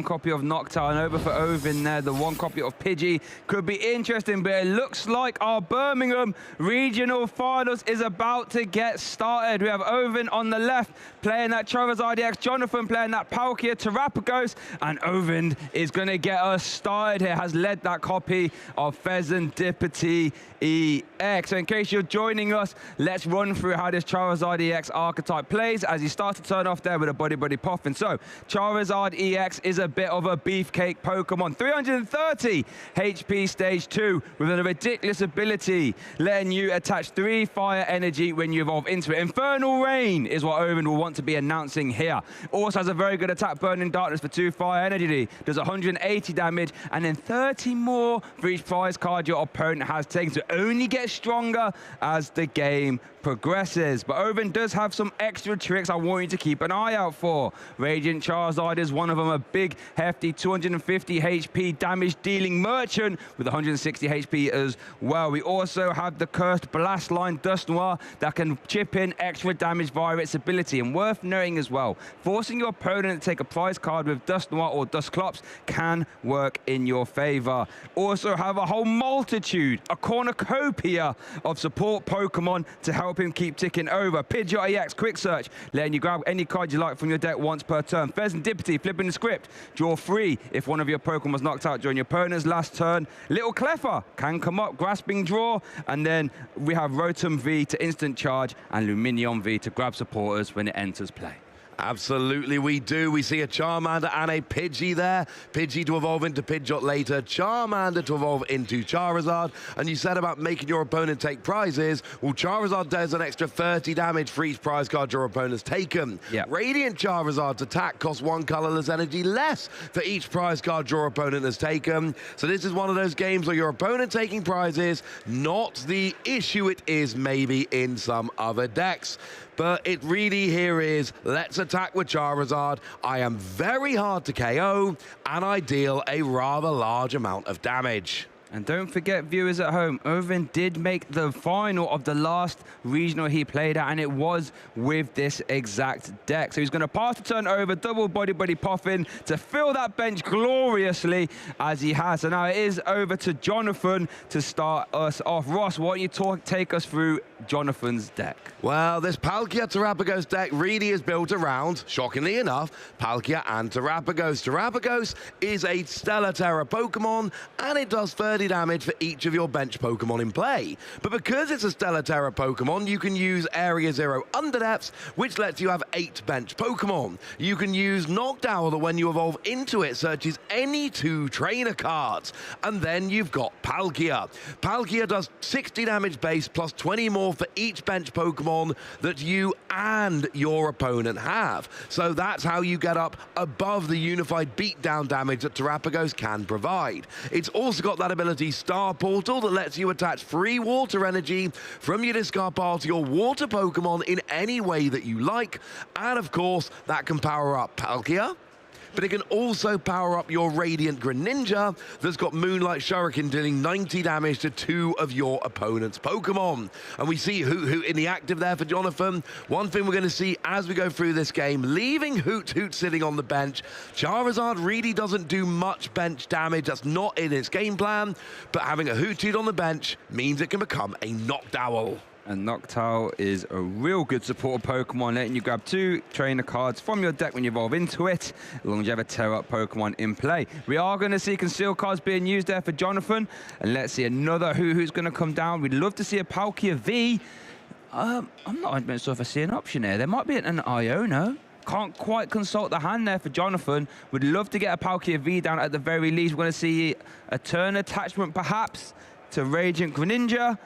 Copy of Noctowl and over for Ojvind there. The one copy of Pidgey could be interesting, but it looks like our Birmingham regional finals is about to get started. We have Ojvind on the left playing that Charizard EX, Jonathan playing that Palkia Terrapagos, and Ojvind is going to get us started here. Has led that copy of Fezandipiti EX. So in case you're joining us, let's run through how this Charizard EX archetype plays as he starts to turn off there with a Buddy-Buddy Poffin. So Charizard EX is a bit of a beefcake Pokemon. 330 HP stage 2 with a ridiculous ability, letting you attach 3 fire energy when you evolve into it. Infernal Rain is what Ojvind will want to be announcing here. Also has a very good attack, Burning Darkness for 2 fire energy. Does 180 damage and then 30 more for each prize card your opponent has taken. So only get stronger as the game progresses. But Ojvind does have some extra tricks I want you to keep an eye out for. Radiant Charizard is one of them, a big, hefty 250 HP damage dealing merchant with 160 HP as well. We also have the cursed Blast Line Dusknoir that can chip in extra damage via its ability. And worth noting as well, forcing your opponent to take a prize card with Dusknoir or Dusclops can work in your favor. Also have a whole multitude, a cornucopia of support Pokemon to help him keep ticking over. Pidgeot EX, quick search, letting you grab any card you like from your deck once per turn. Fezandipiti, flipping the script, draw 3 if one of your Pokemon was knocked out during your opponent's last turn. Little Cleffa can come up, grasping draw, and then we have Rotom V to instant charge and Lumineon V to grab supporters when it enters play. Absolutely, we do. We see a Charmander and a Pidgey there. Pidgey to evolve into Pidgeot later. Charmander to evolve into Charizard. And you said about making your opponent take prizes. Well, Charizard does an extra 30 damage for each prize card your opponent's taken. Yep. Radiant Charizard's attack costs 1 colorless energy less for each prize card your opponent has taken. So this is one of those games where your opponent taking prizes, not the issue it is maybe in some other decks. But it really here is, let's attack with Charizard. I am very hard to KO, and I deal a rather large amount of damage. And don't forget, viewers at home, Ojvind did make the final of the last regional he played at, and it was with this exact deck. So he's going to pass the turn over, double Buddy-Buddy Poffin to fill that bench gloriously as he has. So now it is over to Jonathan to start us off. Ross, why don't you take us through Jonathan's deck? Well, this Palkia Terrapagos deck really is built around, shockingly enough, Palkia and Terrapagos. Terrapagos is a Stellar Terra Pokemon, and it does 30 damage for each of your bench Pokemon in play. But because it's a Stellar Terra Pokemon, you can use Area 0 Underdepths, which lets you have 8 bench Pokemon. You can use Noctowl that when you evolve into it, searches any 2 trainer cards. And then you've got Palkia. Palkia does 60 damage base plus 20 more for each bench Pokemon that you and your opponent have. So that's how you get up above the unified beatdown damage that Terrapagos can provide. It's also got that ability Star Portal that lets you attach free water energy from your discard pile to your water Pokemon in any way that you like. And of course, that can power up Palkia, but it can also power up your Radiant Greninja that's got Moonlight Shuriken dealing 90 damage to 2 of your opponent's Pokemon. And we see Hoot in the active there for Jonathan. One thing we're going to see as we go through this game, leaving Hoot sitting on the bench, Charizard really doesn't do much bench damage. That's not in its game plan, but having a Hoot on the bench means it can become a Noctowl. And Noctowl is a real good support Pokemon, letting you grab 2 trainer cards from your deck when you evolve into it, as long as you have a Terra Pokemon in play. We are going to see concealed cards being used there for Jonathan. And let's see another who's going to come down. We'd love to see a Palkia V. I'm not sure if I see an option here. There might be an Iono. Can't quite consult the hand there for Jonathan. Would love to get a Palkia V down at the very least. We're going to see a turn attachment perhaps to Radiant Greninja.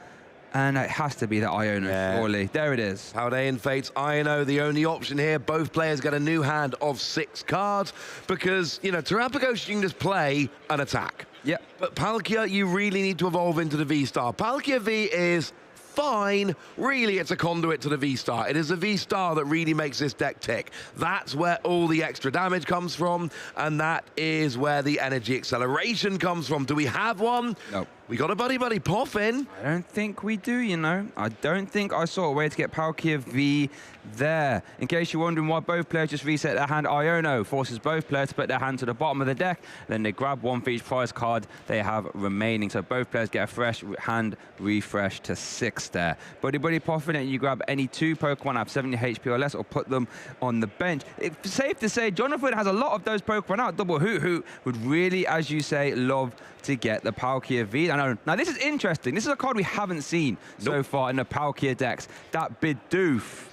And it has to be the Iono, surely. There it is. Paldean Fates, Iono, the only option here. Both players get a new hand of 6 cards because, you know, Terrapagos, you can just play an attack. Yeah. But Palkia, you really need to evolve into the V-Star. Palkia V is fine. Really, it's a conduit to the V-Star. It is the V-Star that really makes this deck tick. That's where all the extra damage comes from, and that is where the energy acceleration comes from. Do we have one? No. We got a Buddy-Buddy Poffin. I don't think we do, you know. I don't think I saw a way to get Palkia V there. In case you're wondering why both players just reset their hand, Iono forces both players to put their hand to the bottom of the deck. Then they grab one for each prize card they have remaining. So both players get a fresh hand refresh to 6 there. Buddy-Buddy Poffin, and you grab any 2 Pokemon have 70 HP or less or put them on the bench. It's safe to say Jonathan has a lot of those Pokemon out. Double Hoot would really, as you say, love to get the Palkia V. I know. Now, this is interesting. This is a card we haven't seen so far in the Palkia decks. That Bidoof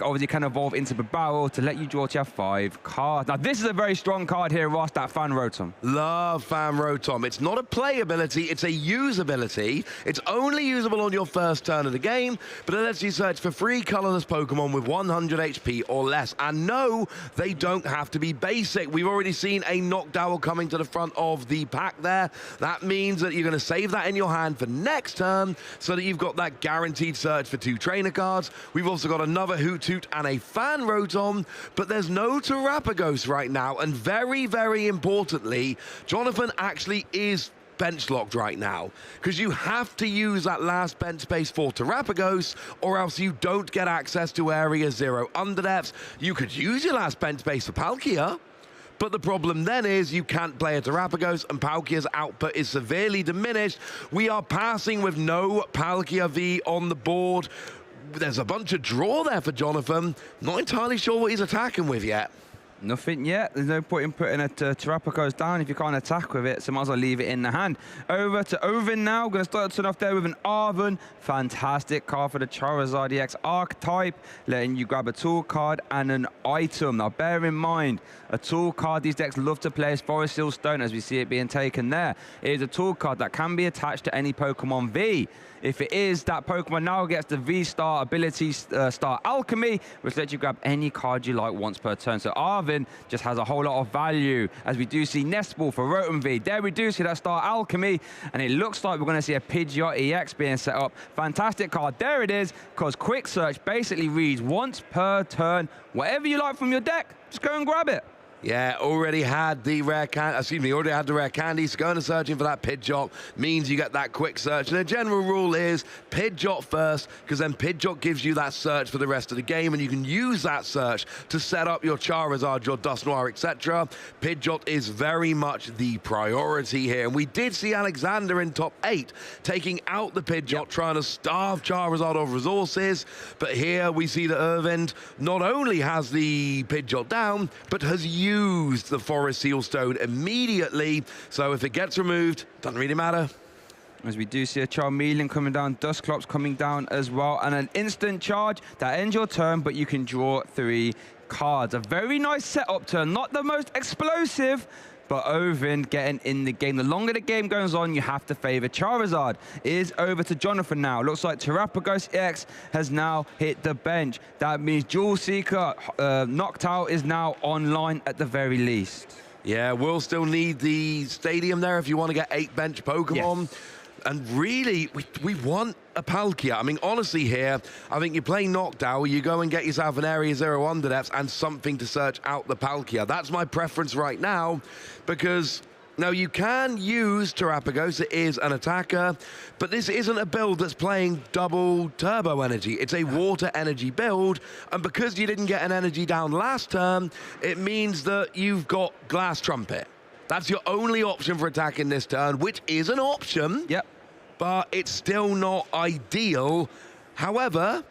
obviously can evolve into the barrel to let you draw to your 5 cards. Now, this is a very strong card here, Ross, that Fan Rotom. Love Fan Rotom. It's not a playability, it's a usability. It's only usable on your first turn of the game, but it lets you search for 3 colorless Pokemon with 100 HP or less. And no, they don't have to be basic. We've already seen a Noctowl coming to the front of the pack there. That means that you're going to save that in your hand for next turn so that you've got that guaranteed search for 2 trainer cards. We've also got another Hoot and a Fan Rotom, but there's no Terapagos right now, and very, very importantly, Jonathan actually is bench locked right now, because you have to use that last bench space for Terapagos, or else you don't get access to Area 0 Underdepths. You could use your last bench space for Palkia, but the problem then is you can't play a Terapagos, and Palkia's output is severely diminished. We are passing with no Palkia V on the board. There's a bunch of draw there for Jonathan. Not entirely sure what he's attacking with yet. Nothing yet. There's no point in putting a Terapagos down if you can't attack with it, so might as well leave it in the hand. Over to Ojvind now. Going to start the turn off there with an Arven. Fantastic card for the Charizard EX archetype, letting you grab a tool card and an item. Now, bear in mind, a tool card these decks love to play is Forest Seal Stone, as we see it being taken there. It is a tool card that can be attached to any Pokemon V. If it is, that Pokemon now gets the V-Star ability, Star Alchemy, which lets you grab any card you like once per turn. So Arven just has a whole lot of value, as we do see Nest Ball for Rotom V. There we do see that Star Alchemy, and it looks like we're going to see a Pidgeot EX being set up. Fantastic card. There it is, because Quick Search basically reads once per turn. Whatever you like from your deck, just go and grab it. Yeah, already had the rare candies. Going and searching for that Pidgeot means you get that quick search. And the general rule is Pidgeot first, because then Pidgeot gives you that search for the rest of the game, and you can use that search to set up your Charizard, your Dusknoir, etc. Pidgeot is very much the priority here. And we did see Alexander in top 8 taking out the Pidgeot, trying to starve Charizard of resources. But here we see that Ojvind not only has the Pidgeot down, but has used the Forest Seal Stone immediately. So if it gets removed, doesn't really matter. As we do see a Charmeleon coming down, Dusclops coming down as well, and an instant charge that ends your turn, but you can draw 3 cards. A very nice setup turn, not the most explosive, but Ojvind getting in the game. The longer the game goes on, you have to favor Charizard. It is over to Jonathan now. Looks like Terapagos EX has now hit the bench. That means Jewel Seeker Noctowl is now online at the very least. Yeah, we'll still need the stadium there if you want to get 8 bench Pokemon. Yes. And really, we want a Palkia. I mean, honestly here, I think you play Noctowl, you go and get yourself an Area 0 Underdepths and something to search out the Palkia. That's my preference right now, because now you can use Terapagos, it is an attacker, but this isn't a build that's playing double turbo energy. It's a water energy build, and because you didn't get an energy down last turn, it means that you've got Glass Trumpet. That's your only option for attacking this turn, which is an option. Yep. But it's still not ideal. However,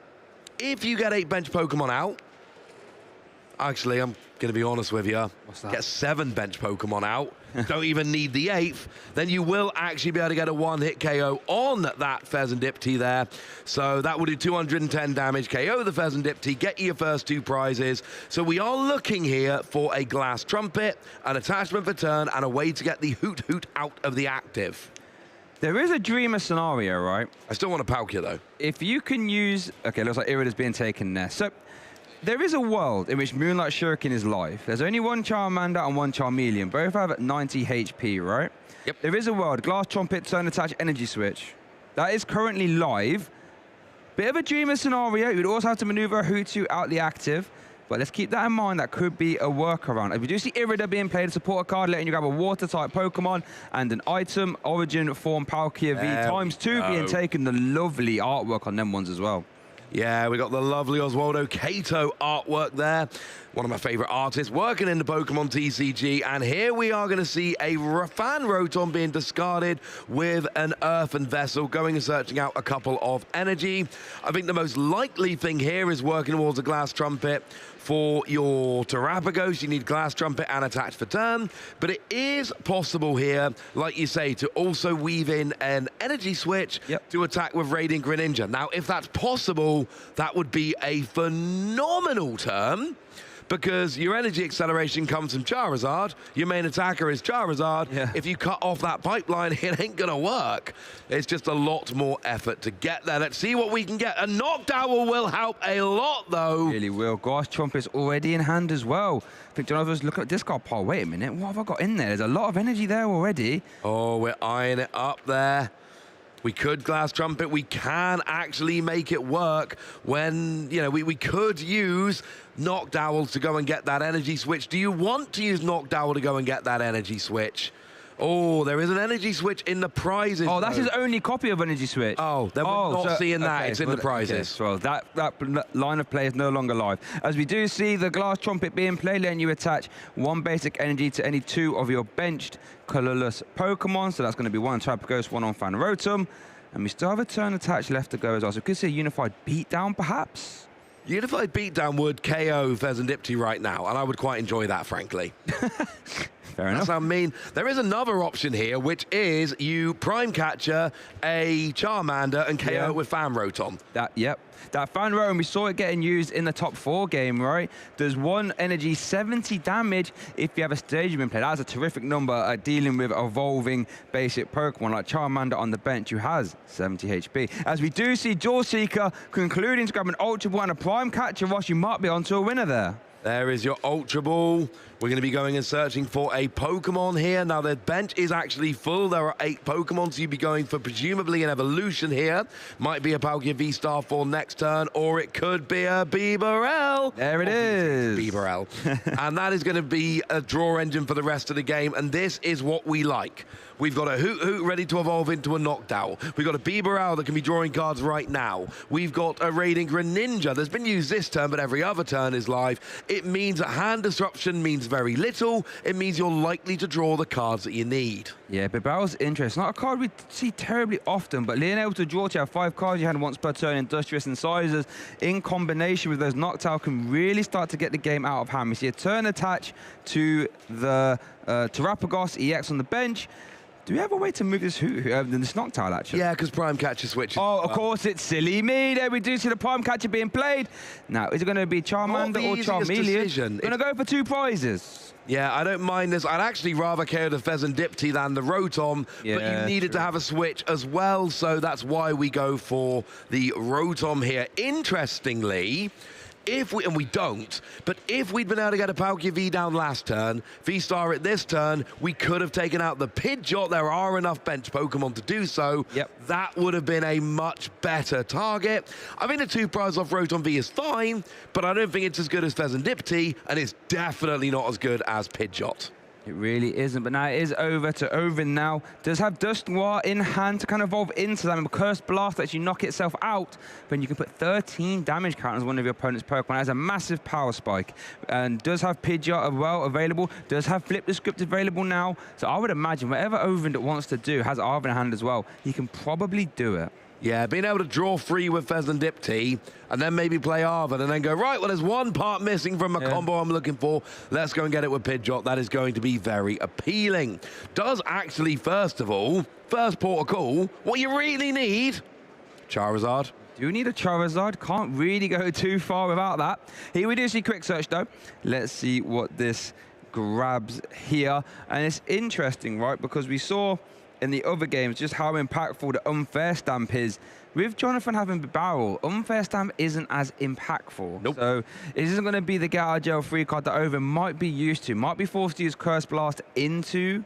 if you get 8 bench Pokemon out, actually, I'm going to be honest with you. What's that? Get 7 bench Pokemon out. Don't even need the 8th. Then you will actually be able to get a 1-hit KO on that Fezandipiti there. So that will do 210 damage, KO the Fezandipiti, get you your first 2 prizes. So we are looking here for a Glass Trumpet, an attachment for turn, and a way to get the Hoot out of the active. There is a dreamer scenario, right? I still want a Palkia, though. If you can use... Okay, looks like Irida's being taken there. So there is a world in which Moonlight Shuriken is live. There's only 1 Charmander and 1 Charmeleon. Both have 90 HP, right? Yep. There is a world, Glass Trumpet, turn attach, energy switch. That is currently live. Bit of a dreamer scenario. You'd also have to maneuver a Hoot out the active. But let's keep that in mind. That could be a workaround. If you do see Irida being played, a supporter card letting you grab a water-type Pokemon and an item, Origin Form Palkia V ×2 being taken. The lovely artwork on them ones as well. Yeah, we got the lovely Oswaldo Cato artwork there. One of my favorite artists working in the Pokemon TCG. And here we are going to see a fan Rotom being discarded with an Earthen Vessel, going and searching out a couple of energy. I think the most likely thing here is working towards a Glass Trumpet. For your Terrapagos, you need Glass Trumpet and Attach for turn, but it is possible here, like you say, to also weave in an energy switch to attack with Radiant Greninja. Now, if that's possible, that would be a phenomenal turn, because your energy acceleration comes from Charizard, your main attacker is Charizard. If you cut off that pipeline, it ain't gonna work. It's just a lot more effort to get there. Let's see what we can get. A Noctowl will help a lot, though. Really will. Glass Trumpet's already in hand as well. I think Jonathan's looking at discard pile. Wait a minute, what have I got in there? There's a lot of energy there already. Oh, we're eyeing it up there. We could Glass Trumpet. We can actually make it work when, you know, we could use Noctowl to go and get that energy switch. Do you want to use Noctowl to go and get that energy switch? Oh, there is an energy switch in the prizes. Oh, that's his only copy of energy switch. Oh, then we're not seeing that. It's in the prizes. Okay, well, that line of play is no longer live. As we do see the Glass Trumpet being played, letting you attach one basic energy to any two of your benched colorless Pokemon. So that's going to be one Terrapagos, one on Fan Rotom. And we still have a turn attached left to go as well. So we could see a Unified Beatdown, perhaps? Unified Beatdown would KO Fezandipiti right now, and I would quite enjoy that, frankly. Fair enough. That's what I mean. There is another option here, which is you Prime Catcher a Charmander and KO with Fan Rotom. That Fan Rotom, we saw it getting used in the top 4 game, right? Does 1 energy 70 damage if you have a Stadium in play. That's a terrific number at dealing with evolving basic Pokemon like Charmander on the bench who has 70 HP. As we do see Jaw Seeker concluding to grab an Ultra Ball and a Prime Catcher, Ross, you might be onto a winner there. There is your Ultra Ball. We're going to be going and searching for a Pokemon here. Now, the bench is actually full. There are 8 Pokemon, so you'd be going for presumably an evolution here. Might be a Palkia V-Star for next turn, or it could be a Bibarel. There it is. Bibarel. And that is going to be a draw engine for the rest of the game, and this is what we like. We've got a Hoot Hoot ready to evolve into a Noctowl. We've got a Bibarel that can be drawing cards right now. We've got a Radiant Greninja that's been used this turn, but every other turn is live. It means that hand disruption means very little. It means you're likely to draw the cards that you need. Yeah, Bibarel's interesting. Not a card we see terribly often, but being able to draw to have 5 cards you had once per turn, Industrious Incisors, in combination with those Noctowl can really start to get the game out of hand. We see a turn attach to the Terrapagos EX on the bench. Do we have a way to move this this Noctowl, actually? Yeah, because Prime Catcher switches. Oh, of course, it's silly me. There we do see the Prime Catcher being played. Now, is it going to be Charmander or Charmeleon? Going to go for 2 prizes. Yeah, I don't mind this. I'd actually rather KO the Fezandipiti than the Rotom, but you needed to have a switch as well, so that's why we go for the Rotom here. Interestingly, if we, and we don't, but if we'd been able to get a Palkia V down last turn, V-Star at this turn, we could have taken out the Pidgeot. There are enough bench Pokemon to do so. That would have been a much better target. I think the 2 prizes off Rotom V is fine, but I don't think it's as good as Fezandipiti, and it's definitely not as good as Pidgeot. It really isn't, but now it is over to Ojvind now. Does have Dusknoir in hand to kind of evolve into that. And Cursed Blast lets you knock itself out, but you can put 13 damage counters on one of your opponent's Pokemon. That has a massive power spike. And does have Pidgeot as well available. Does have Flip the Script available now. So I would imagine whatever Ojvind wants to do has Arven in hand as well. He can probably do it. Yeah, being able to draw free with Fezandipiti and then maybe play Arven and then go, right, well, there's one part missing from a combo I'm looking for. Let's go and get it with Pidgeot. That is going to be very appealing. Does actually, first of all, first port of call, what you really need, Charizard. Do need a Charizard. Can't really go too far without that. Here we do see Quick Search, though. Let's see what this grabs here. And it's interesting, right, because we saw in the other games just how impactful the Unfair Stamp is. With Jonathan having Barrel, Unfair Stamp isn't as impactful. So it isn't going to be the get out of jail free card that Ojvind might be used to. Might be forced to use Curse Blast into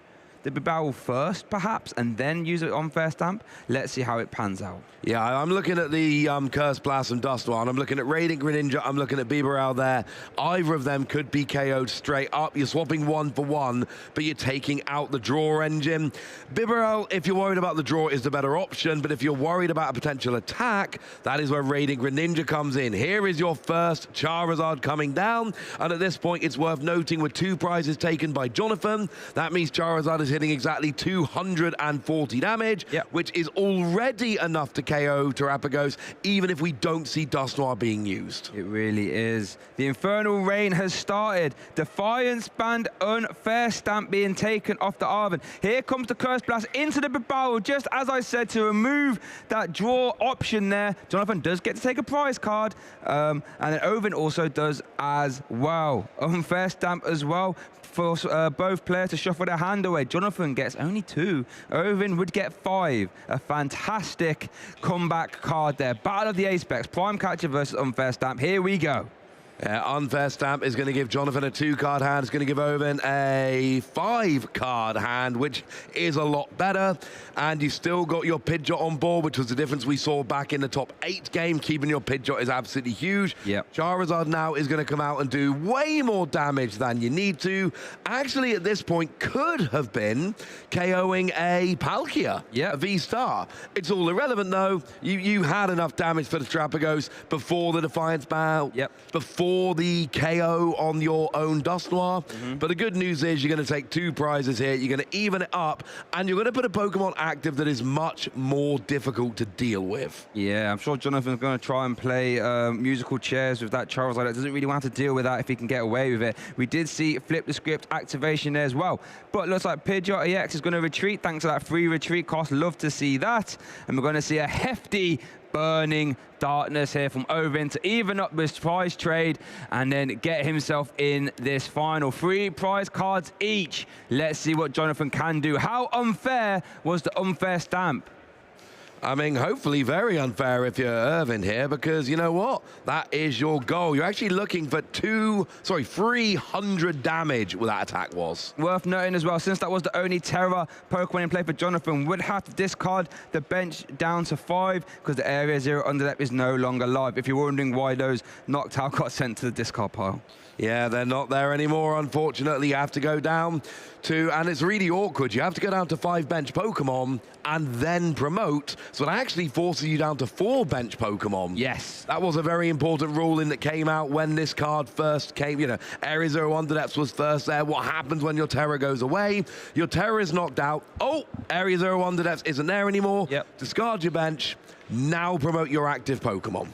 the Bibarel first, perhaps, and then use it on Unfair Stamp. Let's see how it pans out. Yeah, I'm looking at the Curse Blast and Dusknoir, and I'm looking at Radiant Greninja, I'm looking at Bibarel there. Either of them could be KO'd straight up. You're swapping 1 for 1, but you're taking out the draw engine. Bibarel, if you're worried about the draw, is the better option, but if you're worried about a potential attack, that is where Radiant Greninja comes in. Here is your first Charizard coming down, and at this point, it's worth noting with 2 prizes taken by Jonathan, that means Charizard is hitting exactly 240 damage, which is already enough to KO Terrapagos, even if we don't see Dusknoir being used. It really is. The Infernal Rain has started. Defiance Band Unfair Stamp being taken off the Arven. Here comes the Curse Blast into the Bibarel, just as I said, to remove that draw option there. Jonathan does get to take a prize card, and then Ojvind also does as well. Unfair Stamp as well for both players to shuffle their hand away. Jonathan gets only 2. Ojvind would get 5. A fantastic comeback card there. Battle of the Ace Specs, Prime Catcher versus Unfair Stamp. Here we go. Unfair Stamp is going to give Jonathan a 2-card hand. It's going to give Ojvind a 5-card hand, which is a lot better. And you still got your Pidgeot on board, which was the difference we saw back in the top 8 game. Keeping your Pidgeot is absolutely huge. Charizard now is going to come out and do way more damage than you need to. Actually, at this point, could have been KOing a Palkia, a V-Star. It's all irrelevant, though. You had enough damage for the Terrapagos before the Defiance Band, before the KO on your own Dusknoir. But the good news is you're going to take 2 prizes here. You're going to even it up, and you're going to put a Pokemon active that is much more difficult to deal with. Yeah, I'm sure Jonathan's going to try and play musical chairs with that Charizard. That doesn't really want to deal with that if he can get away with it. We did see Flip the Script activation there as well. But it looks like Pidgeot EX is going to retreat thanks to that free retreat cost. Love to see that. And we're going to see a hefty Burning Darkness here from Ojvind to even up this prize trade and then get himself in this final. 3 prize cards each. Let's see what Jonathan can do. How unfair was the Unfair Stamp? I mean, hopefully very unfair if you're Ojvind here, because you know what? That is your goal. You're actually looking for 300 damage what that attack was. Worth noting as well, since that was the only Terra Pokemon in play for Jonathan, would have to discard the bench down to 5 because the Area 0 Underdepth is no longer live. If you're wondering why those knocked out got sent to the discard pile. Yeah, they're not there anymore, unfortunately. You have to go down to, and it's really awkward, you have to go down to 5 bench Pokemon and then promote, so it actually forces you down to 4 bench Pokemon. Yes. That was a very important ruling that came out when this card first came. You know, Area 0 Underdepths was first there. What happens when your Terra goes away? Your Terra is knocked out. Oh, Area 0 Underdepths isn't there anymore. Discard your bench. Now promote your active Pokemon.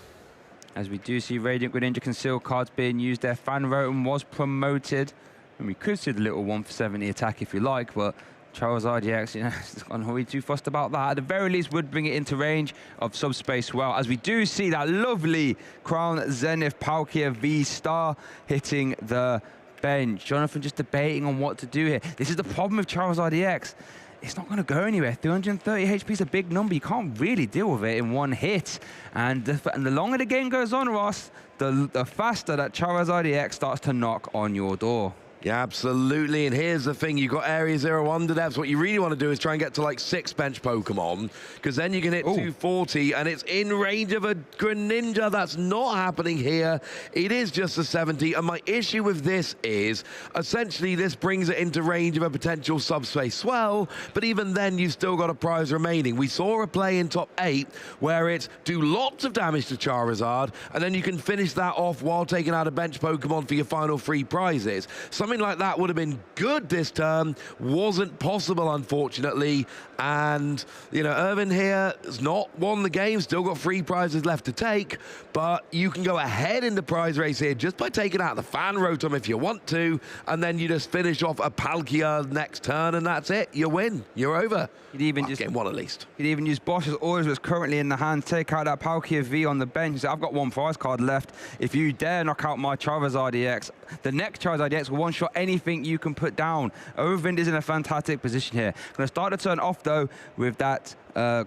As we do see Radiant Greninja Conceal cards being used there. Fan Rotom was promoted. And we could see the little 1 for 70 attack if you like, but Charizard EX, you know, I'm not really too fussed about that. At the very least, would bring it into range of Subspace well, as we do see that lovely Crown Zenith Palkia V-Star hitting the bench. Jonathan just debating on what to do here. This is the problem with Charizard EX. It's not going to go anywhere. 330 HP is a big number. You can't really deal with it in one hit. And the longer the game goes on, Ross, the faster that Charizard EX starts to knock on your door. Yeah, absolutely. And here's the thing. You've got Area 0 Underdepths. What you really want to do is try and get to like 6 bench Pokemon, because then you can hit 240, and it's in range of a Greninja. That's not happening here. It is just a 70. And my issue with this is, essentially, this brings it into range of a potential Subspace Swell, but even then, you've still got a prize remaining. We saw a play in top 8 where it's do lots of damage to Charizard, and then you can finish that off while taking out a bench Pokemon for your final 3 prizes. Something like that would have been good this term. Wasn't possible, unfortunately. And, you know, Ojvind here has not won the game. Still got 3 prizes left to take. But you can go ahead in the prize race here just by taking out the Fan Rotom if you want to. And then you just finish off a Palkia next turn, and that's it. You win. You're over. You'd even just game 1 at least. You'd even use Bosch's orders was currently in the hand. Take out that Palkia V on the bench. So I've got 1 prize card left. If you dare knock out my Charizard EX, the next Charizard EX will one-shot anything you can put down. Ojvind is in a fantastic position here. Going to start the turn off, though, with that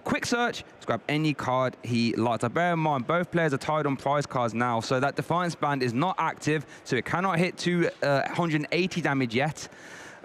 quick search to grab any card he likes. I bear in mind, both players are tied on prize cards now, so that Defiance Band is not active, so it cannot hit 280 damage yet.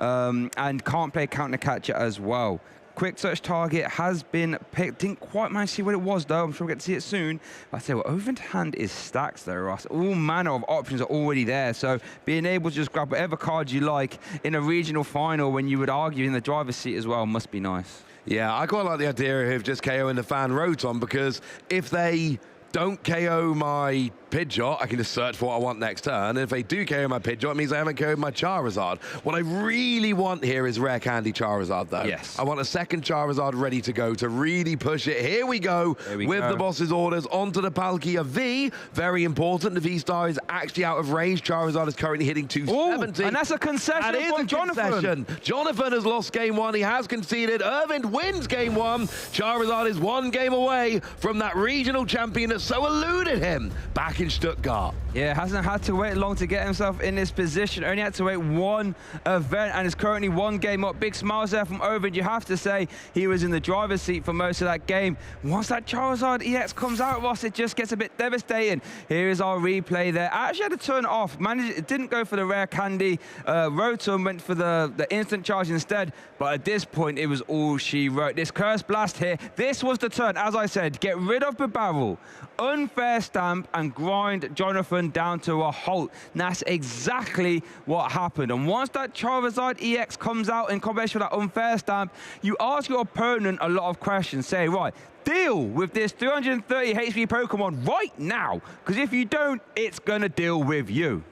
and can't play counter catcher as well. Quick search target has been picked. Didn't quite manage to see what it was, though. I'm sure we'll get to see it soon. But I tell you what, Ojvind's hand is stacked, though, Ross. All manner of options are already there. So being able to just grab whatever card you like in a regional final when you would argue in the driver's seat as well must be nice. Yeah, I quite like the idea of just KOing the fan Rotom, because if they don't KO my Pidgeot, I can just search for what I want next turn. And if they do KO my Pidgeot, it means I haven't KO'd my Charizard. What I really want here is Rare Candy Charizard, though. Yes. I want a second Charizard ready to go to really push it. Here we go with the boss's orders onto the Palkia V. Very important. The V-Star is actually out of range. Charizard is currently hitting 270. Ooh, and that's a concession from Jonathan. Jonathan has lost game one. He has conceded. Ojvind wins game one. Charizard is one game away from that regional champion that so eluded him back in Stuttgart. Yeah, hasn't had to wait long to get himself in this position. Only had to wait one event and is currently one game up. Big smiles there from Ojvind. You have to say he was in the driver's seat for most of that game. Once that Charizard EX comes out, Ross, it just gets a bit devastating. Here is our replay there. I actually had to turn it off. It didn't go for the Rare Candy. Rotom went for the instant charge instead. But at this point, it was all she wrote. This Curse Blast here, this was the turn. As I said, get rid of the barrel, Unfair Stamp, and grind Jonathan down to a halt. And that's exactly what happened. And once that Charizard EX comes out in combination with that Unfair Stamp, you ask your opponent a lot of questions. Say, right, deal with this 330 HP Pokemon right now, because if you don't, it's gonna deal with you.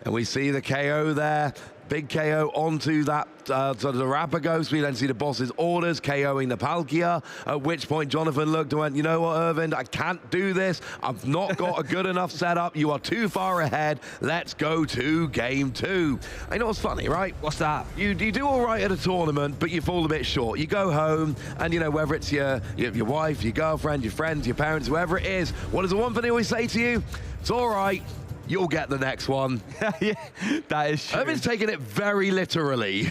And we see the KO there. Big KO onto that to the Rapagos. We then see the boss's orders KOing the Palkia, at which point Jonathan looked and went, you know what, Ojvind, I can't do this. I've not got a good enough setup. You are too far ahead. Let's go to game two. I know what's funny, right? What's that? You do all right at a tournament, but you fall a bit short. You go home, and you know, whether it's your wife, your girlfriend, your friends, your parents, whoever it is, what is the one thing they always say to you? It's all right. You'll get the next one. Yeah, that is true. Ojvind's taking it very literally.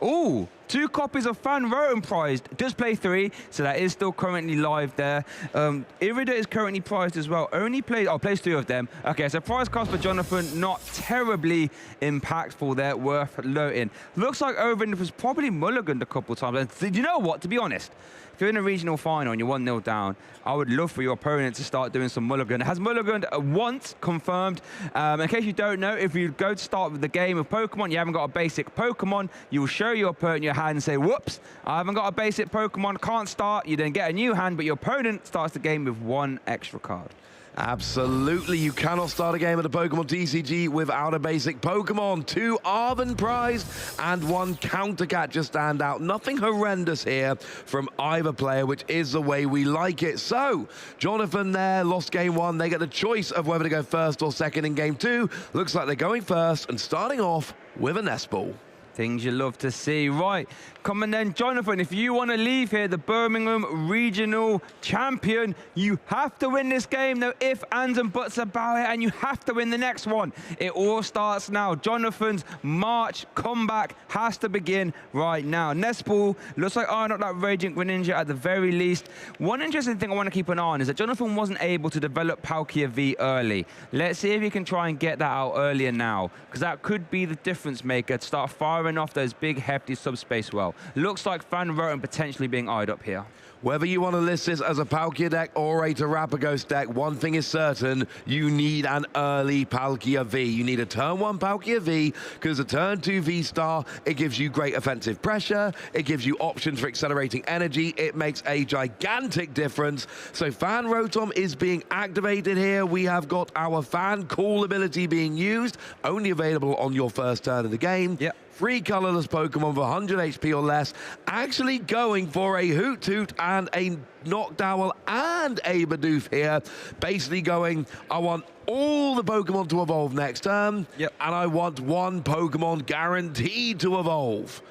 Ooh, 2 copies of Fan Rotom prized. Does play 3, so that is still currently live there. Irida is currently prized as well. Plays 2 of them. Okay, so prize cost for Jonathan, not terribly impactful there, worth noting. Looks like Ojvind was probably mulliganed a couple times. And you know what, to be honest, if you're in a regional final and you're 1-0 down, I would love for your opponent to start doing some mulligan. It has mulliganed once, confirmed. In case you don't know, if you go to start with the game of Pokemon, you haven't got a basic Pokemon, you will show your opponent your hand and say, whoops, I haven't got a basic Pokemon, can't start. You then get a new hand, but your opponent starts the game with 1 extra card. Absolutely, you cannot start a game at a Pokemon TCG without a basic Pokemon. 2 Arven prized and 1 counter catcher stand out. Nothing horrendous here from either player, which is the way we like it. So, Jonathan there lost game 1. They get the choice of whether to go first or second in game 2. Looks like they're going first and starting off with a Nest Ball. Things you love to see. Right, come on then, Jonathan, if you want to leave here the Birmingham regional champion, you have to win this game. No ifs, ands and buts about it, and you have to win the next one. It all starts now. Jonathan's March comeback has to begin right now. Nest Ball looks like not that Radiant Greninja at the very least. One interesting thing I want to keep an eye on is that Jonathan wasn't able to develop Palkia V early. Let's see if he can try and get that out earlier now, because that could be the difference maker to start firing off those big hefty subspace well. Looks like Fan Rotom potentially being eyed up here. Whether you want to list this as a Palkia deck or a Terrapagos deck, one thing is certain, you need an early Palkia V. You need a turn 1 Palkia V, because a turn 2 V-Star, it gives you great offensive pressure, it gives you options for accelerating energy, it makes a gigantic difference. So Fan Rotom is being activated here. We have got our Fan Call ability being used, only available on your first turn of the game. Yep. 3 colorless Pokemon with 100 HP or less, actually going for a Hoot Toot and a Noctowl and a Bidoof here. Basically going, I want all the Pokemon to evolve next turn, and I want 1 Pokemon guaranteed to evolve.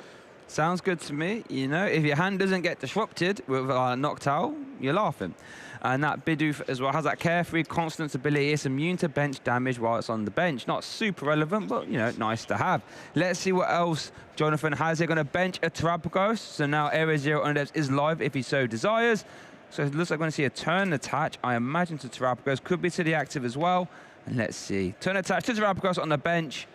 Sounds good to me. You know, if your hand doesn't get disrupted with Noctowl, you're laughing. And that Bidoof as well has that carefree constant ability. It's immune to bench damage while it's on the bench. Not super relevant, but, you know, nice to have. Let's see what else Jonathan has. They're going to bench a Terrapagos. So now Area 0 Unadepts is live if he so desires. So it looks like we're going to see a turn attach. I imagine to Terrapagos. Could be to the active as well. And let's see. Turn attach to Terrapagos on the bench.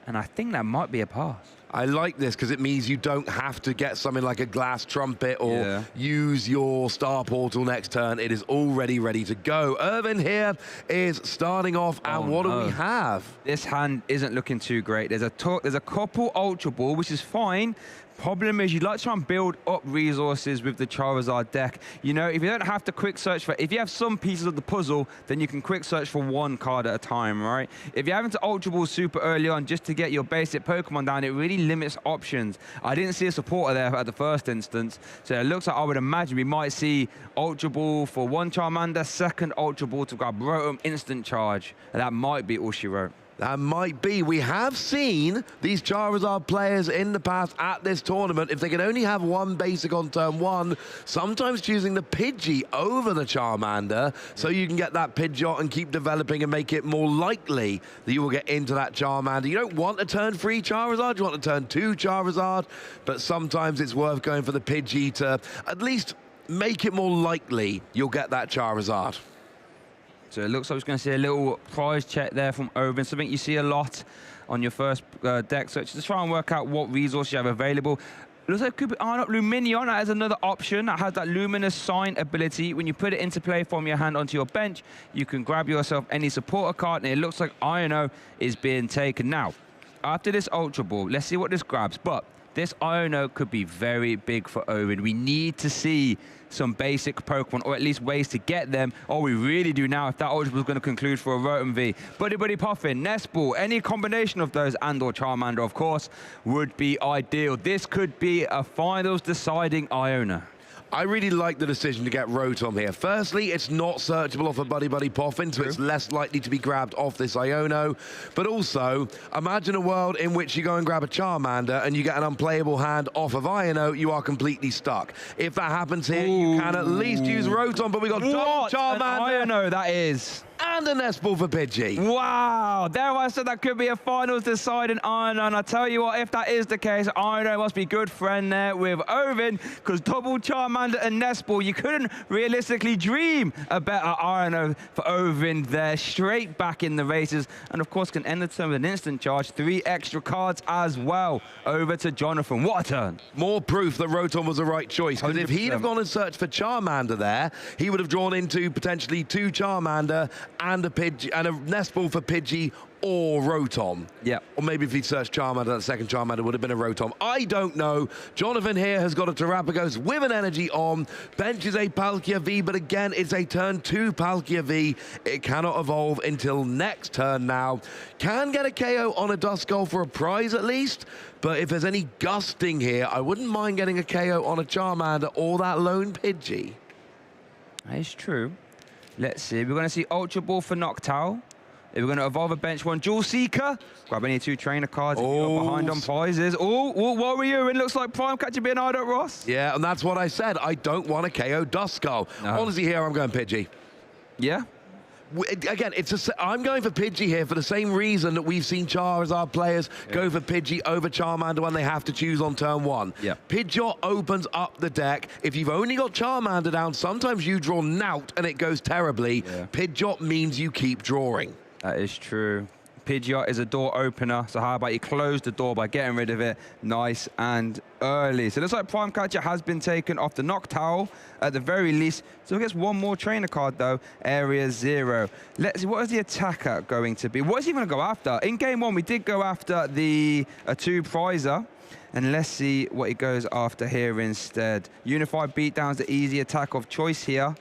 And I think that might be a pass. I like this because it means you don't have to get something like a glass trumpet or use your star portal next turn. It is already ready to go. Irvin here is starting off, and what do we have? This hand isn't looking too great. There's a couple Ultra Ball, which is fine. Problem is, you'd like to try and build up resources with the Charizard deck. You know, if you don't have to quick search for, if you have some pieces of the puzzle, then you can quick search for one card at a time, right? If you're having to Ultra Ball super early on just to get your basic Pokemon down, it really limits options. I didn't see a supporter there at the first instance, so it looks like I would imagine we might see Ultra Ball for one Charmander, second Ultra Ball to grab Rotom instant charge, and that might be all she wrote. That might be. We have seen these Charizard players in the past at this tournament, if they can only have one basic on turn one, sometimes choosing the Pidgey over the Charmander, so you can get that Pidgeot and keep developing and make it more likely that you will get into that Charmander. You don't want a turn 3 Charizard, you want a turn 2 Charizard, but sometimes it's worth going for the Pidgey to at least make it more likely you'll get that Charizard. So it looks like we're going to see a little prize check there from Ojvind, something you see a lot on your first deck search. Just try and work out what resource you have available. Looks like it could be Lumineon. That is another option that has that luminous sign ability. When you put it into play from your hand onto your bench, you can grab yourself any supporter card, and it looks like Iono is being taken. Now, after this Ultra Ball, let's see what this grabs. But this Iono could be very big for Ojvind. We need to see some basic Pokemon, or at least ways to get them. Oh, we really do now if that Ultra Ball is going to conclude for a Rotom V. Buddy-Buddy Poffin, Nest Ball, any combination of those, and/or Charmander, of course, would be ideal. This could be a finals deciding Iono. I really like the decision to get Rotom here. Firstly, it's not searchable off a Buddy-Buddy Poffin, so it's less likely to be grabbed off this Iono. But also, imagine a world in which you go and grab a Charmander and you get an unplayable hand off of Iono, you are completely stuck. If that happens here, you can at least use Rotom, but we got double Charmander. An Iono, that is. And a Nest Ball for Pidgey. Wow, there I said that could be a finals deciding Iono, and I tell you what, if that is the case, Iono must be good friend there with Ojvind, because double Charmander and Nest Ball, you couldn't realistically dream a better Iono for Ojvind there, straight back in the races, and of course can end the turn with an instant charge, 3 extra cards as well. Over to Jonathan, what a turn. More proof that Rotom was the right choice, because if he'd have gone and searched for Charmander there, he would have drawn into potentially 2 Charmander and a Pidgey and a Nest Ball for Pidgey or Rotom. Yeah. Or maybe if he'd searched Charmander, that second Charmander would have been a Rotom. I don't know. Jonathan here has got a Terrapagos with an energy on. Benches a Palkia V, but again, it's a turn 2 Palkia V. It cannot evolve until next turn now. Can get a KO on a Duskull for a prize at least, but if there's any gusting here, I wouldn't mind getting a KO on a Charmander or that lone Pidgey. That is true. Let's see. We're going to see Ultra Ball for Noctowl. We're going to evolve a bench 1 Jewel Seeker. Grab any 2 trainer cards. You're behind on prizes. Oh, what were you? It looks like Prime Catcher being eyed at Ross. Yeah, and that's what I said. I don't want to KO Duskull. No. Honestly, here I'm going Pidgey. Yeah? Again, I'm going for Pidgey here for the same reason that we've seen Charizard players go for Pidgey over Charmander when they have to choose on turn 1. Yeah. Pidgeot opens up the deck. If you've only got Charmander down, sometimes you draw Nout and it goes terribly. Yeah. Pidgeot means you keep drawing. That is true. Pidgeot is a door opener, so how about you close the door by getting rid of it nice and early. So it looks like Prime Catcher has been taken off the Noctowl at the very least. So he gets 1 more trainer card though, Area 0. Let's see, what is the attacker going to be? What is he going to go after? In game 1, we did go after the 2 prizer. And let's see what he goes after here instead. Unified Beatdown's the easy attack of choice here.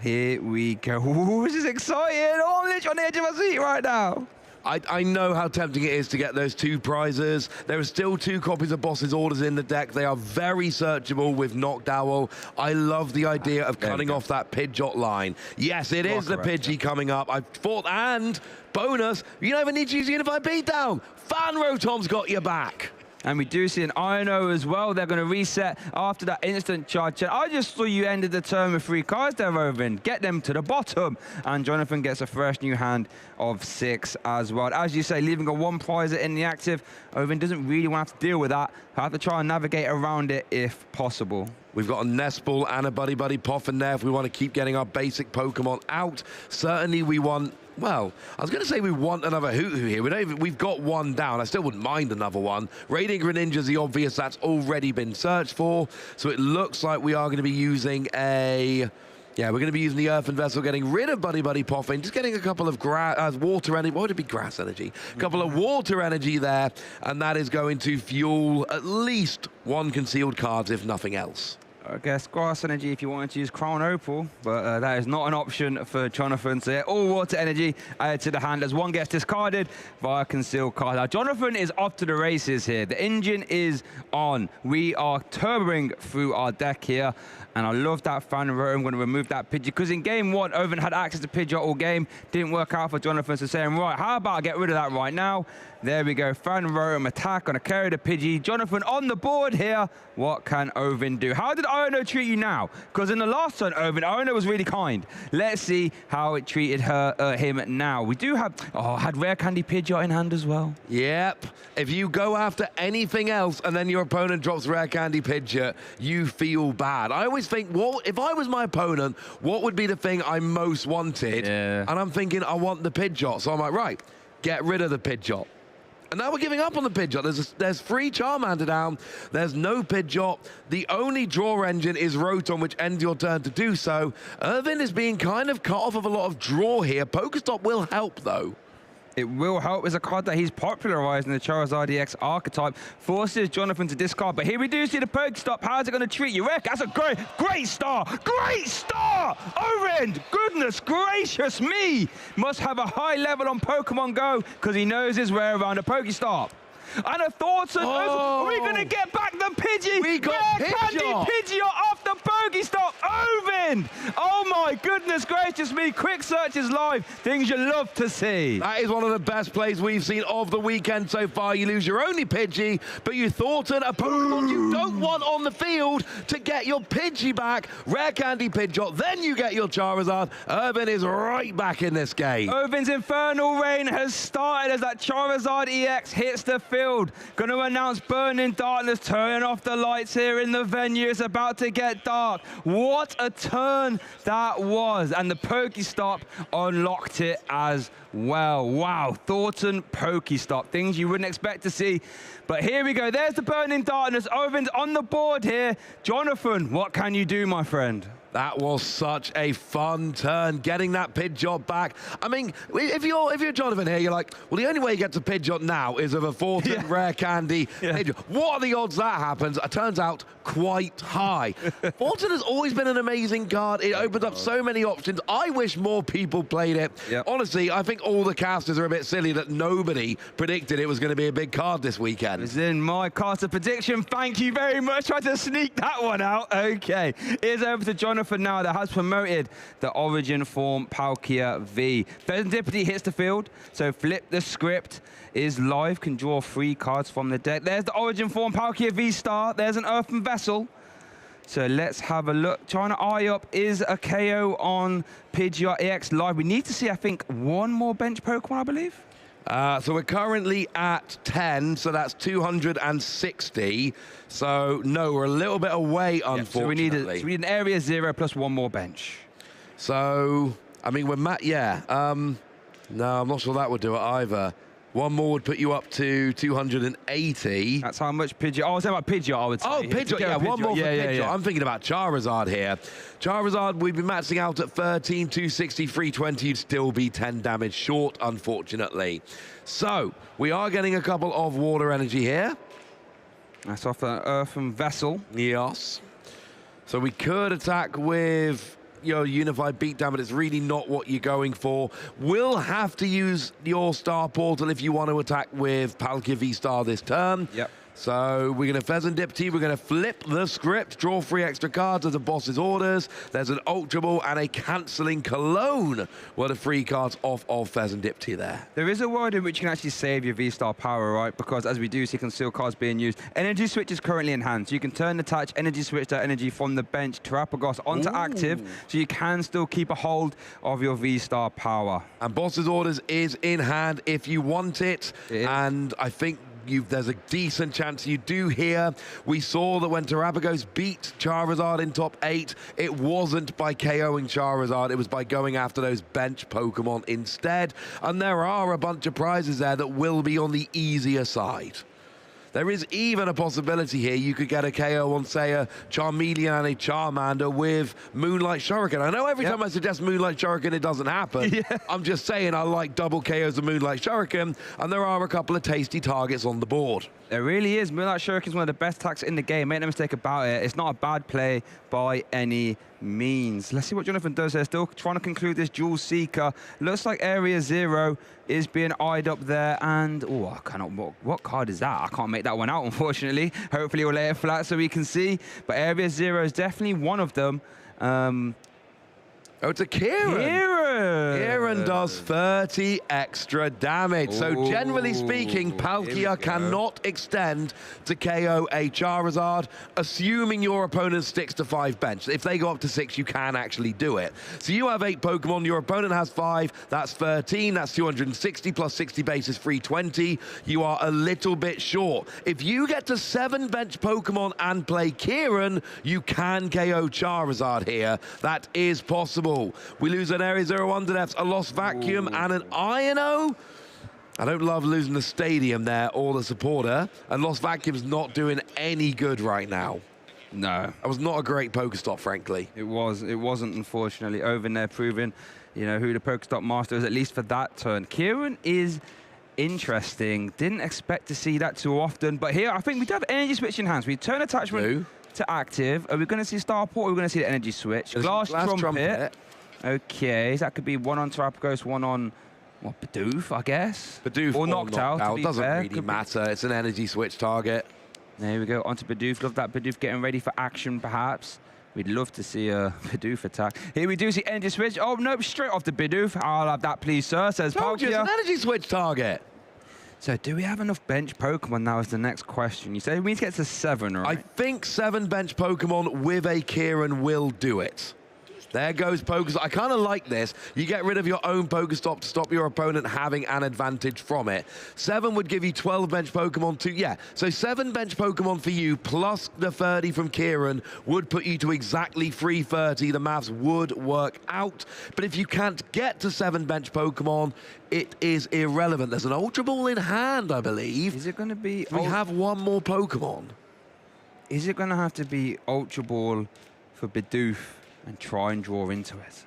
Here we go. Ooh, this is exciting. Oh, I'm literally on the edge of my seat right now. I know how tempting it is to get those 2 prizes. There are still 2 copies of Boss's Orders in the deck. They are very searchable with Noctowl. I love the idea of cutting off that Pidgeot line. Yes, it is the Pidgey coming up. I've thought, and bonus, you don't even need to use Unified Beatdown. Fan Rotom's got your back. And we do see an Iono as well. They're going to reset after that instant charge. I just saw you ended the turn with 3 cards there, Ojvind. Get them to the bottom. And Jonathan gets a fresh new hand of 6 as well. As you say, leaving a 1 prizer in the active, Ojvind doesn't really want to have to deal with that. He'll have to try and navigate around it if possible. We've got a Nest Ball and a Buddy-Buddy Poffin there if we want to keep getting our basic Pokemon out. Certainly we want, well, I was going to say we want another Hootoo here. We've got one down. I still wouldn't mind another one. Radiant Greninja's the obvious. That's already been searched for. So it looks like we are going to be using a... Yeah, we're going to be using the Earthen Vessel, getting rid of Buddy-Buddy Poffin, just getting a couple of water energy. What would it be? Grass energy. A couple of water energy there, and that is going to fuel at least one concealed card, if nothing else. I guess grass energy if you wanted to use Crown Opal, but that is not an option for Jonathan. So yeah, all water energy added to the hand as one gets discarded via concealed card. Now, Jonathan is off to the races here. The engine is on. We are turboing through our deck here. And I love that fan row. I'm going to remove that Pidgey because in game one, Ojvind had access to Pidgeot all game. Didn't work out for Jonathan. So saying, right, how about I get rid of that right now? There we go. Fan row attack on a carry the Pidgey. Jonathan on the board here. What can Ojvind do? How did Iono treat you now? Because in the last turn, Iono was really kind. Let's see how it treated him now. We do have, had Rare Candy Pidgeot in hand as well. Yep. If you go after anything else and then your opponent drops Rare Candy Pidgeot, you feel bad. I always think, well, if I was my opponent, what would be the thing I most wanted? Yeah. And I'm thinking, I want the Pidgeot. So I'm like, right, get rid of the Pidgeot. And now we're giving up on the Pidgeot. There's free Charmander down. There's no Pidgeot. The only draw engine is Rotom, which ends your turn to do so. Ojvind is being kind of cut off of a lot of draw here. PokéStop will help, though. It will help. It's a card that he's popularized in the Charizard EX archetype. Forces Jonathan to discard. But here we do see the PokéStop. How's it going to treat you, Rick? That's a great start. Great start! Ojvind! Goodness gracious me! Must have a high level on Pokemon Go because he knows his way around a PokéStop. And a Thorton. Are we going to get back the Pidgey? We got Rare Candy Pidgeot off the PokéStop. Ojvind! Oh my goodness gracious me. Quick search is live. Things you love to see. That is one of the best plays we've seen of the weekend so far. You lose your only Pidgey, but you Thorton, a Pokemon you don't want on the field to get your Pidgey back. Rare Candy Pidgeot, then you get your Charizard. Ojvind is right back in this game. Ojvind's Infernal Rain has started as that Charizard EX hits the field. Going to announce Burning Darkness, turning off the lights here in the venue. It's about to get dark. What a turn that was. And the PokéStop unlocked it as well. Wow, Thorton PokéStop. Things you wouldn't expect to see. But here we go. There's the Burning Darkness. Ojvind's on the board here. Jonathan, what can you do, my friend? That was such a fun turn, getting that Pidgeot back. I mean, if you're Jonathan here, you're like, well, the only way you get to Pidgeot now is with a Thorton Rare Candy Pidgeot. What are the odds that happens? It turns out quite high. Thorton has always been an amazing card. It opens up so many options. I wish more people played it. Yep. Honestly, I think all the casters are a bit silly that nobody predicted it was going to be a big card this weekend. It's in my caster prediction. Thank you very much. Tried to sneak that one out. Okay. Here's over to Jonathan now that has promoted the Origin form Palkia V. Fezandipiti hits the field, so Flip the Script is live, can draw 3 cards from the deck. There's the Origin form Palkia V Star. There's an Earthen Vessel. So let's have a look. Trying to eye up is a KO on Pidgeot EX live. We need to see, I think, one more bench Pokemon, I believe. So we're currently at 10, so that's 260. So, no, we're a little bit away, unfortunately. So we need an area 0 plus one more bench. So, I mean, we're no, I'm not sure that would do it either. One more would put you up to 280. That's how much Pidgeot. Oh, I was talking about Pidgeot, I would say. Oh, Pidgeot, yeah, one more for Pidgeot. I'm thinking about Charizard here. Charizard, we'd be maxing out at 13, 260, 320. You'd still be 10 damage short, unfortunately. So, we are getting a couple of water energy here. That's off an Earthen Vessel. Yes. So we could attack with your Unified Beatdown, but it's really not what you're going for. We'll have to use your Star Portal if you want to attack with Palkia V-Star this turn. Yep. So we're going to Fezandipiti, we're going to flip the script, draw 3 extra cards as a boss's orders. There's an Ultra Ball and a Cancelling Cologne were the 3 cards off of Fezandipiti there. There is a world in which you can actually save your V-Star power, right? Because as we do see concealed cards being used, Energy Switch is currently in hand. So you can turn the touch, Energy Switch that energy from the bench, Terrapagos onto active, so you can still keep a hold of your V-Star power. And boss's orders is in hand if you want it. And I think there's a decent chance you do here. We saw that when Terrapagos beat Charizard in top 8, it wasn't by KOing Charizard, it was by going after those bench Pokemon instead. And there are a bunch of prizes there that will be on the easier side. There is even a possibility here you could get a KO on, say, a Charmeleon and a Charmander with Moonlight Shuriken. I know every time I suggest Moonlight Shuriken, it doesn't happen. I'm just saying I like double KOs of Moonlight Shuriken, and there are a couple of tasty targets on the board. There really is. Moonlight Shuriken is one of the best attacks in the game. Make no mistake about it. It's not a bad play by any means. Let's see what Jonathan does here. Still trying to conclude this Dual Seeker. Looks like Area 0 is being eyed up there. And, oh, I cannot. What card is that? I can't make that one out, unfortunately. Hopefully, we'll lay it flat so we can see. But Area 0 is definitely one of them. Oh, it's a Kieran. Kieran does 30 extra damage. Ooh, so generally speaking, Palkia cannot extend to KO a Charizard, assuming your opponent sticks to 5 bench. If they go up to 6, you can actually do it. So you have 8 Pokemon, your opponent has 5, that's 13, that's 260 plus 60 base is 320. You are a little bit short. If you get to 7 bench Pokemon and play Kieran, you can KO Charizard here. That is possible. We lose an Area 0 Underdepths, a Lost Vacuum, and an Iono. I don't love losing the stadium there or the supporter, and Lost Vacuum's not doing any good right now. No. That was not a great Pokestop, frankly. It wasn't, unfortunately. Over there proving, you know, who the Pokestop master is, at least for that turn. Kieran is interesting. Didn't expect to see that too often, but here I think we do have energy switch in hands. We turn attachment to active. Are we going to see Starport or are we going to see the energy switch? Glass Trumpet. Okay, so that could be one on Terrapagos, one on, what, Bidoof, I guess? Bidoof or knocked out, doesn't really matter. It's an energy switch target. There we go, onto Bidoof. Love that Bidoof getting ready for action, perhaps. We'd love to see a Bidoof attack. Here we do see energy switch. Oh, nope, straight off the Bidoof. I'll have that, please, sir, says Palkia. It's an energy switch target. So do we have enough bench Pokemon now is the next question. You say we need to get to 7, right? I think 7 bench Pokemon with a Kieran will do it. There goes Pokestop. I kind of like this. You get rid of your own Pokestop to stop your opponent having an advantage from it. 7 would give you 12 bench Pokemon to, so 7 bench Pokemon for you plus the 30 from Kieran would put you to exactly 330. The maths would work out. But if you can't get to 7 bench Pokemon, it is irrelevant. There's an Ultra Ball in hand, I believe. Is it going to be... We have one more Pokemon. Is it going to have to be Ultra Ball for Bidoof and try and draw into it?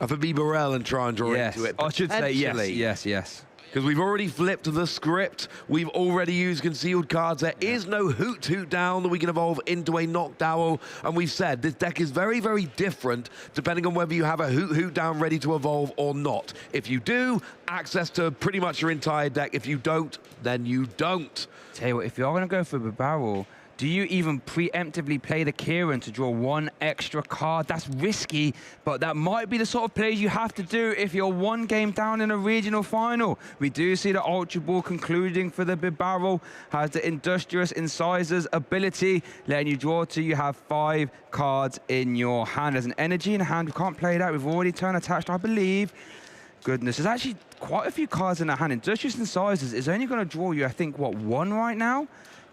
For Bibarel and try and draw into it. I should say yes. Because we've already flipped the script. We've already used concealed cards. There is no Hoot down that we can evolve into a Noctowl. And we've said this deck is very, very different depending on whether you have a Hoot down ready to evolve or not. If you do, access to pretty much your entire deck. If you don't, then you don't. Tell you what, if you're going to go for Bibarel, do you even preemptively play the Kieran to draw 1 extra card? That's risky, but that might be the sort of plays you have to do if you're 1 game down in a regional final. We do see the Ultra Ball concluding for the Bibarel. Has the Industrious Incisors ability, letting you draw 2. You have 5 cards in your hand. There's an energy in hand. We can't play that. We've already turned attached, I believe. Goodness, there's actually quite a few cards in the hand. Industrious Incisors is only going to draw you, I think, what, 1 right now?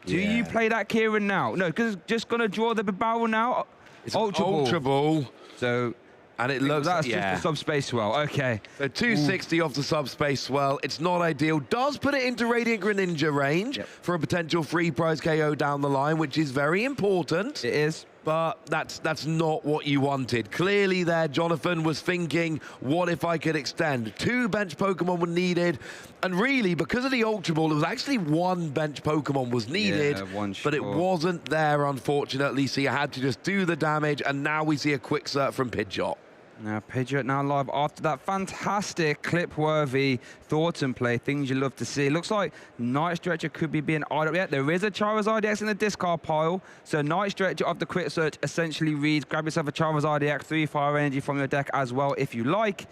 Do you play that Kieran now? No, because it's just going to draw the Bibarel now. It's Ultra Ball. So, and it looks that's just the subspace swell. Okay. So 260 off the subspace swell. It's not ideal. Does put it into Radiant Greninja range for a potential free prize KO down the line, which is very important. It is. But that's not what you wanted. Clearly there, Jonathan was thinking, what if I could extend? 2 bench Pokemon were needed. And really, because of the Ultra Ball, it was actually 1 bench Pokemon was needed. But it wasn't there, unfortunately. So you had to just do the damage. And now we see a quick cert from Pidgeot. Now, Pidgeot now live after that fantastic clip-worthy Thorton play. Things you love to see. Looks like Night Stretcher could be being eyed up. Yeah, there is a Charizard EX in the discard pile. So Night Stretcher of the quick search essentially reads, grab yourself a Charizard EX, 3 Fire Energy from your deck as well if you like.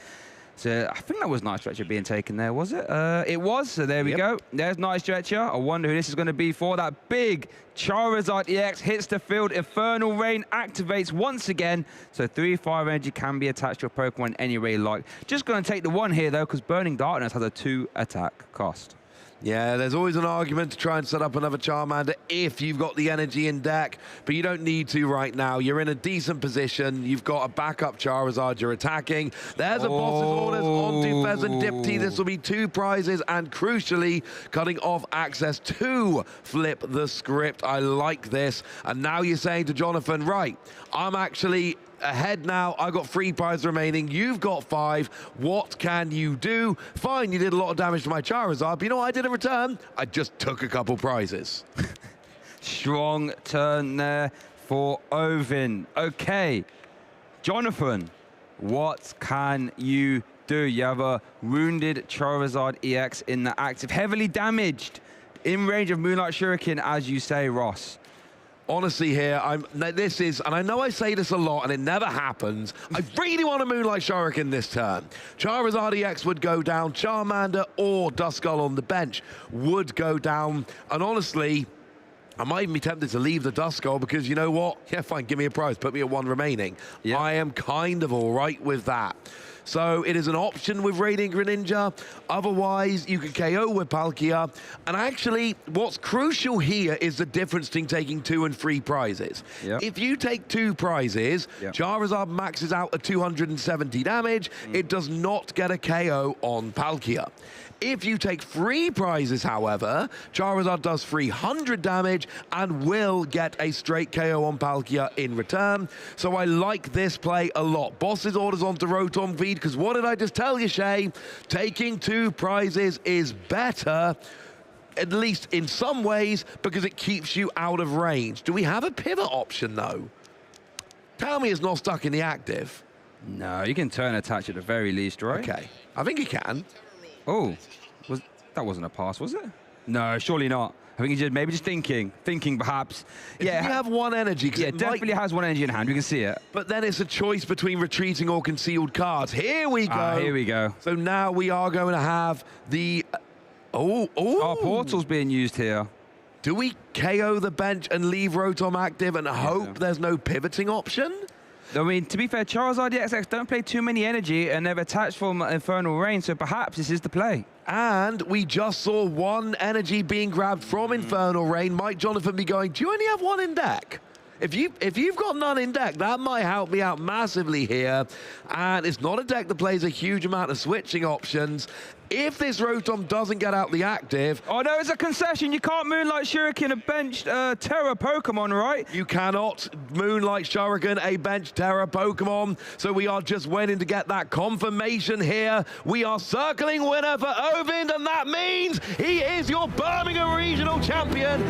So I think that was Night Stretcher being taken there, was it? It was, so there we go. There's Night Stretcher. I wonder who this is going to be for. That big Charizard EX hits the field. Infernal Rain activates once again. So 3 Fire Energy can be attached to a Pokemon any way you like. Just going to take the 1 here, though, because Burning Darkness has a 2 attack cost. Yeah, there's always an argument to try and set up another Charmander if you've got the energy in deck, but you don't need to right now. You're in a decent position. You've got a backup Charizard you're attacking. There's a boss's orders onto Fezandipiti. This will be 2 prizes and, crucially, cutting off access to flip the script. I like this. And now you're saying to Jonathan, right, I'm actually ahead now. I've got 3 prizes remaining. You've got 5. What can you do? Fine, you did a lot of damage to my Charizard, but you know what I did in return? I just took a couple prizes. Strong turn there for Ojvind. Okay, Jonathan, what can you do? You have a wounded Charizard EX in the active, heavily damaged, in range of Moonlight Shuriken, as you say, Ross. Honestly here, and I know I say this a lot and it never happens, I really want a Moonlight Shuriken this turn. Charizard EX would go down, Charmander or Duskull on the bench would go down, and honestly, I might even be tempted to leave the Duskull because you know what? Yeah, fine, give me a prize, put me at 1 remaining. Yep. I am kind of all right with that. So it is an option with Radiant Greninja. Otherwise, you can KO with Palkia. And actually, what's crucial here is the difference between taking 2 and 3 prizes. Yep. If you take 2 prizes, yep, Charizard maxes out at 270 damage. It does not get a KO on Palkia. If you take 3 prizes, however, Charizard does 300 damage and will get a straight KO on Palkia in return. So I like this play a lot. Boss's orders onto Rotom V, because what did I just tell you, Shay? Taking 2 prizes is better, at least in some ways, because it keeps you out of range. Do we have a pivot option, though? Tell me it's not stuck in the active. No, you can turn attach at the very least, right? Okay, I think you can. Oh, that wasn't a pass, was it? No, surely not. I think he's just maybe just thinking perhaps. If you have 1 energy, yeah, it definitely has 1 energy in hand. We can see it. But then it's a choice between retreating or concealed cards. Here we go. Here we go. So now we are going to have the our portal's being used here. Do we KO the bench and leave Rotom active and hope there's no pivoting option? I mean, to be fair, Charizard EX don't play too many energy and they've attached from Infernal Rain, so perhaps this is the play. And we just saw 1 energy being grabbed from Infernal Rain. Might Jonathan be going, do you only have 1 in deck? If you've got none in deck, that might help me out massively here. And it's not a deck that plays a huge amount of switching options. If this Rotom doesn't get out the active... Oh, no, it's a concession. You can't Moonlight Shuriken a benched Terra Pokemon, right? You cannot Moonlight Shuriken a bench Terra Pokemon. So we are just waiting to get that confirmation here. We are circling winner for Ojvind, and that means he is your Birmingham Regional Champion.